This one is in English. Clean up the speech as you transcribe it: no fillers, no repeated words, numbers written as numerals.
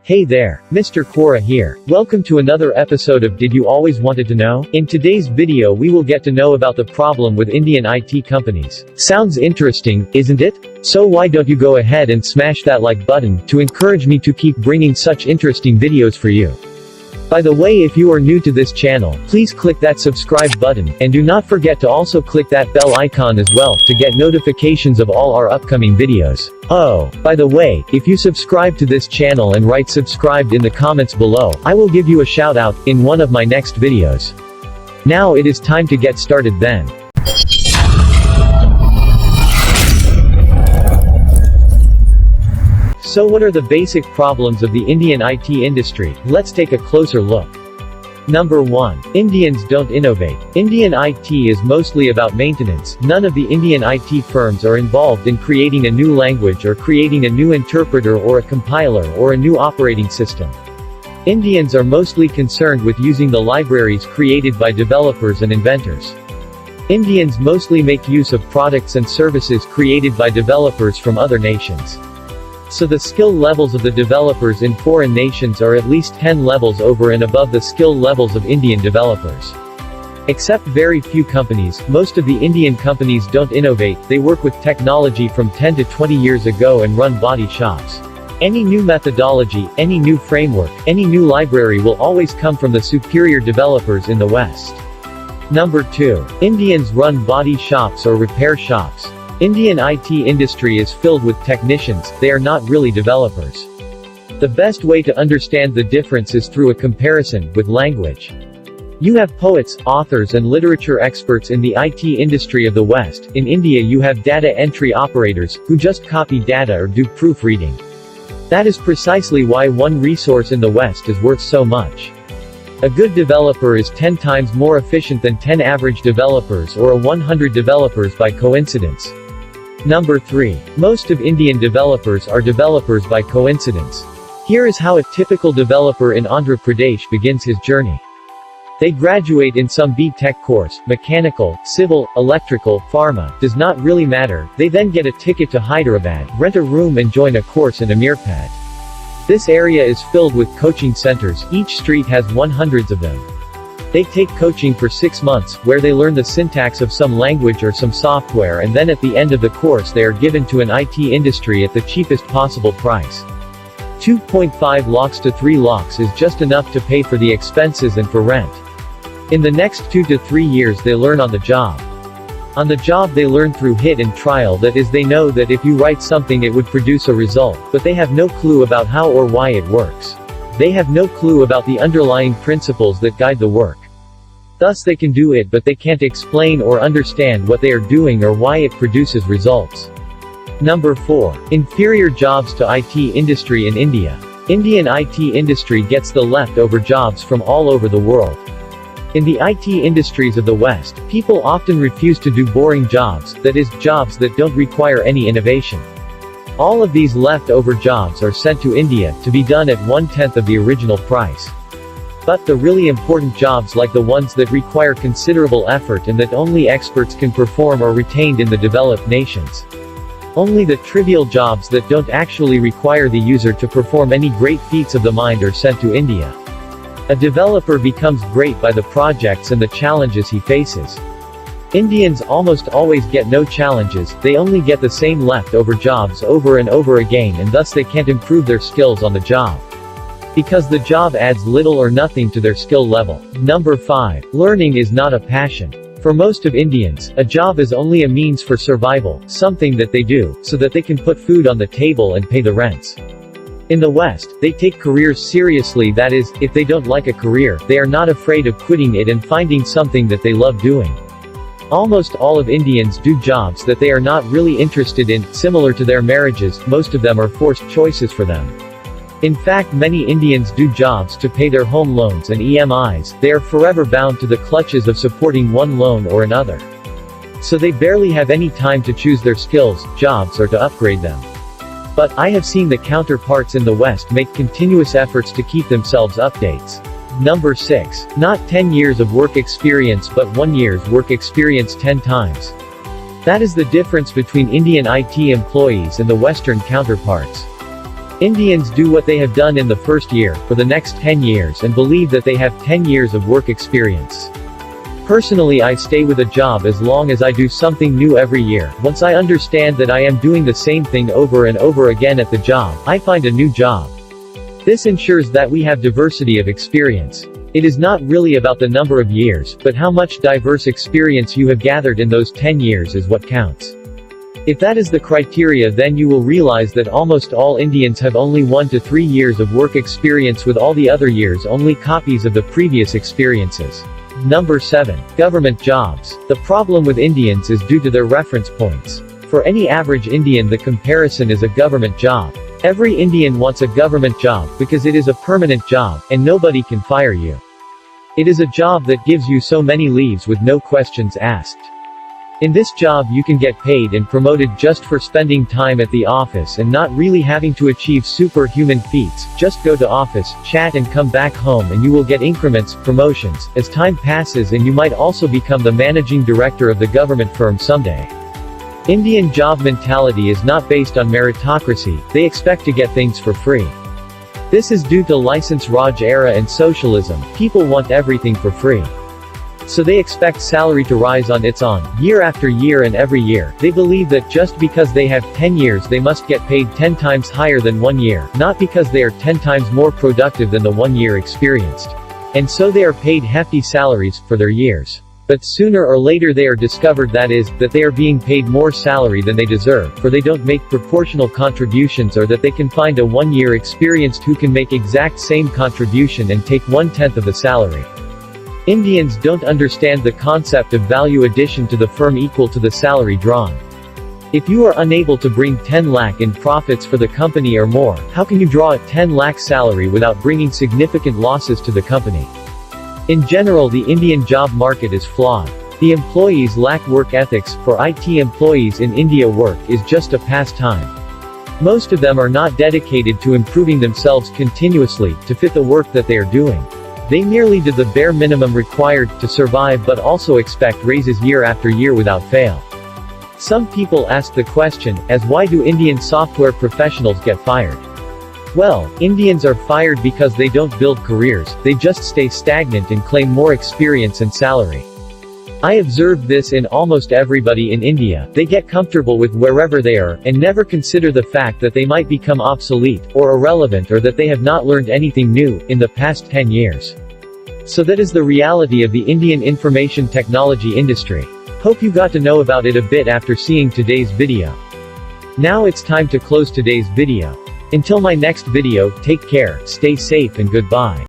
Hey there, MrQuora here. Welcome to another episode of Did You Always Wanted to Know? In today's video we will get to know about the problem with Indian IT companies. Sounds interesting, isn't it? So why don't you go ahead and smash that like button, to encourage me to keep bringing such interesting videos for you. By the way, if you are new to this channel, please click that subscribe button, and do not forget to also click that bell icon as well, to get notifications of all our upcoming videos. Oh, by the way, if you subscribe to this channel and write subscribed in the comments below, I will give you a shout out in one of my next videos. Now it is time to get started then. So what are the basic problems of the Indian IT industry? Let's take a closer look. Number 1. Indians don't innovate. Indian IT is mostly about maintenance. None of the Indian IT firms are involved in creating a new language or creating a new interpreter or a compiler or a new operating system. Indians are mostly concerned with using the libraries created by developers and inventors. Indians mostly make use of products and services created by developers from other nations. So the skill levels of the developers in foreign nations are at least 10 levels over and above the skill levels of Indian developers. Except very few companies, most of the Indian companies don't innovate. They work with technology from 10 to 20 years ago and run body shops. Any new methodology, any new framework, any new library will always come from the superior developers in the West. Number 2. Indians run body shops or repair shops. Indian IT industry is filled with technicians, they are not really developers. The best way to understand the difference is through a comparison with language. You have poets, authors and literature experts in the IT industry of the West. In India you have data entry operators, who just copy data or do proofreading. That is precisely why one resource in the West is worth so much. A good developer is 10 times more efficient than 10 average developers or a 100 developers by coincidence. Number 3. Most of Indian developers are developers by coincidence. Here is how a typical developer in Andhra Pradesh begins his journey. They graduate in some B.Tech course, mechanical, civil, electrical, pharma, does not really matter. They then get a ticket to Hyderabad, rent a room and join a course in Amirpad. This area is filled with coaching centers, each street has hundreds of them. They take coaching for 6 months, where they learn the syntax of some language or some software, and then at the end of the course they are given to an IT industry at the cheapest possible price. 2.5 lakhs to 3 lakhs is just enough to pay for the expenses and for rent. In the next 2 to 3 years they learn on the job. On the job they learn through hit and trial, that is, they know that if you write something it would produce a result, but they have no clue about how or why it works. They have no clue about the underlying principles that guide the work. Thus they can do it, but they can't explain or understand what they are doing or why it produces results. Number 4. Inferior jobs to IT industry in India. Indian IT industry gets the leftover jobs from all over the world. In the IT industries of the West, people often refuse to do boring jobs, that is, jobs that don't require any innovation. All of these leftover jobs are sent to India, to be done at 1/10 of the original price. But the really important jobs, like the ones that require considerable effort and that only experts can perform, are retained in the developed nations. Only the trivial jobs that don't actually require the user to perform any great feats of the mind are sent to India. A developer becomes great by the projects and the challenges he faces. Indians almost always get no challenges, they only get the same leftover jobs over and over again, and thus they can't improve their skills on the job. Because the job adds little or nothing to their skill level. Number 5. Learning is not a passion. For most of Indians, a job is only a means for survival, something that they do, so that they can put food on the table and pay the rents. In the West, they take careers seriously, that is, if they don't like a career, they are not afraid of quitting it and finding something that they love doing. Almost all of Indians do jobs that they are not really interested in. Similar to their marriages, most of them are forced choices for them. In fact, many Indians do jobs to pay their home loans and EMIs, they are forever bound to the clutches of supporting one loan or another. So they barely have any time to choose their skills, jobs, or to upgrade them. But I have seen the counterparts in the West make continuous efforts to keep themselves updates. Number 6. Not 10 years of work experience but 1 year's work experience 10 times. That is the difference between Indian IT employees and the Western counterparts. Indians do what they have done in the first year, for the next 10 years and believe that they have 10 years of work experience. Personally, I stay with a job as long as I do something new every year. Once I understand that I am doing the same thing over and over again at the job, I find a new job. This ensures that we have diversity of experience. It is not really about the number of years, but how much diverse experience you have gathered in those 10 years is what counts. If that is the criteria, then you will realize that almost all Indians have only 1 to 3 years of work experience, with all the other years only copies of the previous experiences. Number 7. Government jobs. The problem with Indians is due to their reference points. For any average Indian, the comparison is a government job. Every Indian wants a government job because it is a permanent job, and nobody can fire you. It is a job that gives you so many leaves with no questions asked. In this job you can get paid and promoted just for spending time at the office and not really having to achieve superhuman feats. Just go to office, chat and come back home and you will get increments, promotions, as time passes, and you might also become the managing director of the government firm someday. Indian job mentality is not based on meritocracy, they expect to get things for free. This is due to license Raj era and socialism. People want everything for free. So they expect salary to rise on its own, year after year and every year. They believe that just because they have 10 years they must get paid 10 times higher than 1 year, not because they are 10 times more productive than the 1 year experienced. And so they are paid hefty salaries for their years. But sooner or later they are discovered that they are being paid more salary than they deserve, for they don't make proportional contributions, or that they can find a 1 year experienced who can make exact same contribution and take 1/10 of the salary. Indians don't understand the concept of value addition to the firm equal to the salary drawn. If you are unable to bring 10 lakh in profits for the company or more, how can you draw a 10 lakh salary without bringing significant losses to the company? In general, the Indian job market is flawed. The employees lack work ethics. For IT employees in India, work is just a pastime. Most of them are not dedicated to improving themselves continuously, to fit the work that they are doing. They merely do the bare minimum required to survive, but also expect raises year after year without fail. Some people ask the question, as why do Indian software professionals get fired? Well, Indians are fired because they don't build careers, they just stay stagnant and claim more experience and salary. I observed this in almost everybody in India. They get comfortable with wherever they are, and never consider the fact that they might become obsolete, or irrelevant, or that they have not learned anything new in the past 10 years. So that is the reality of the Indian information technology industry. Hope you got to know about it a bit after seeing today's video. Now it's time to close today's video. Until my next video, take care, stay safe and goodbye.